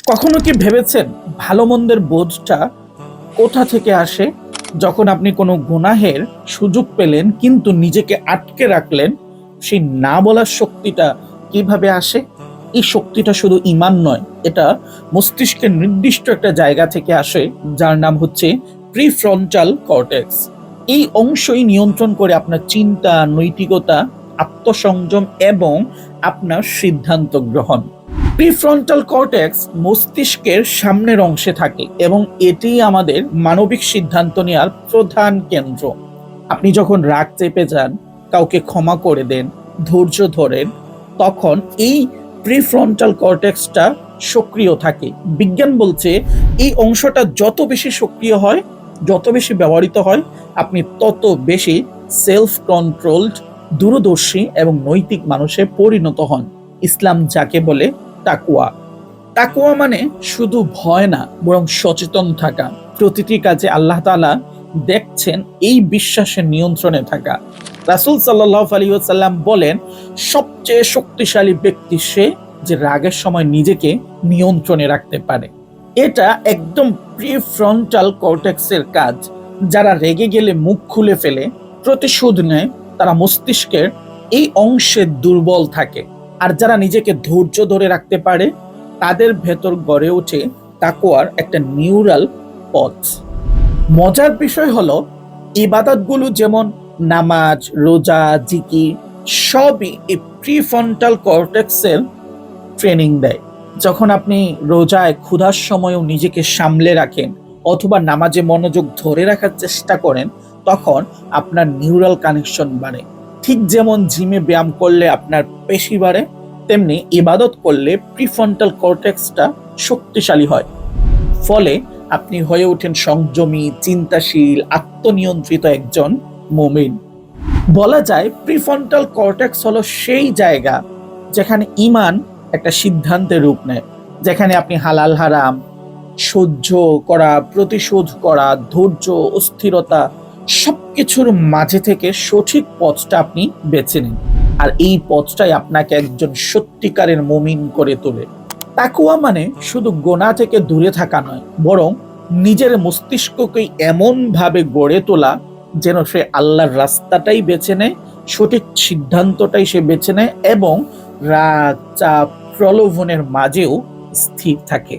কখনো কি ভেবেছেন ভালো মন্দের বোধটা কোথা থেকে আসে? যখন আপনি কোনো গুনাহের সুযোগ পেলেন কিন্তু নিজেকে আটকে রাখলেন, সেই না বলার শক্তিটা কিভাবে আসে? এই শক্তিটা শুধু ঈমান নয়, এটা মস্তিষ্কের নির্দিষ্ট একটা জায়গা থেকে আসে, যার নাম হচ্ছে প্রিফ্রন্টাল কর্টেক্স। এই অংশই নিয়ন্ত্রণ করে আপনার চিন্তা, নৈতিকতা, আত্মসংযম এবং আপনার সিদ্ধান্ত গ্রহণ। প্রিফ্রন্টাল কর্টেক্স মস্তিষ্কের সামনের অংশে থাকে এবং এটি আমাদের মানবিক সিদ্ধান্ত নেওয়ার প্রধান কেন্দ্র। আপনি যখন রাগ চেপে যান, কাউকে ক্ষমা করে দেন, ধৈর্য ধরেন, তখন এই প্রিফ্রন্টাল কর্টেক্সটা সক্রিয় থাকে। বিজ্ঞান বলছে এই অংশটা যত বেশি সক্রিয় হয়, যত বেশি ব্যবহৃত হয়, আপনি তত বেশি সেলফ কন্ট্রোলড, দূরদর্শী এবং নৈতিক মানুষে পরিণত হন। ইসলাম যাকে বলে তাকুয়া। তাকুয়া মানে শুধু ভয় না, বরং সচেতন থাকা, প্রতিটি কাজে আল্লাহ তাআলা দেখছেন, এই বিশ্বাসের নিয়ন্ত্রণে থাকা। রাসূল সাল্লাল্লাহু আলাইহি ওয়াসাল্লাম বলেন, সবচেয়ে শক্তিশালী ব্যক্তি সে যে রাগের সময় নিজেকে নিয়ন্ত্রণে রাখতে পারে। এটা একদম প্রিফ্রন্টাল কর্টেক্সের কাজ। যারা রেগে গেলে মুখ খুলে ফেলে, প্রতিশোধ নেয়, তারা মস্তিষ্কের এই অংশে দুর্বল থাকে। আর যারা নিজেকে ধৈর্য ধরে রাখতে পারে, তাদের ভেতর গড়ে ওঠে তাকওয়ার একটা নিউরাল পথ। মজার বিষয় হলো, ইবাদতগুলো যেমন নামাজ, রোজা, জিকির, সবই এই প্রিফ্রন্টাল কর্টেক্সের ট্রেনিং দেয়। যখন আপনি রোজায় ক্ষুধার সময়ও নিজেকে সামলে রাখেন অথবা নামাজে মনোযোগ ধরে রাখার চেষ্টা করেন, তখন আপনার নিউরাল কানেকশন বাড়ে। ঠিক যেমন জিমে ব্যায়াম করলে আপনার পেশি বাড়ে, তেমনি ইবাদত করলে প্রিফ্রন্টাল কর্টেক্সটা শক্তিশালী হয়। ফলে আপনি হয়ে ওঠেন সংযমী, চিন্তাশীল, আত্মনিয়ন্ত্রিত একজন মুমিন। বলা যায় প্রিফ্রন্টাল কর্টেক্স হলো সেই জায়গা যেখানে ঈমান একটা সিদ্ধান্তের রূপ নেয়, যেখানে আপনি হালাল হারাম, সহ্য করা, প্রতিশোধ করা, ধৈর্য, অস্থিরতা, সবকিছুর মাঝে থেকে সঠিক পথটা আপনি বেছে নিন। আর এই পথটাই আপনাকে একজন সত্যিকারের মুমিন করে তোলে। তাকওয়া মানে শুধু গোনা থেকে দূরে থাকা নয়, বরং নিজের মস্তিষ্ককে এমন ভাবে গড়ে তোলা যেন সে আল্লাহর রাস্তাটাই বেছে নেয়, সঠিক সিদ্ধান্তটাই সে বেছে নেয় এবং রাগ, চাপ, প্রলোভনের মাঝেও স্থির থাকে।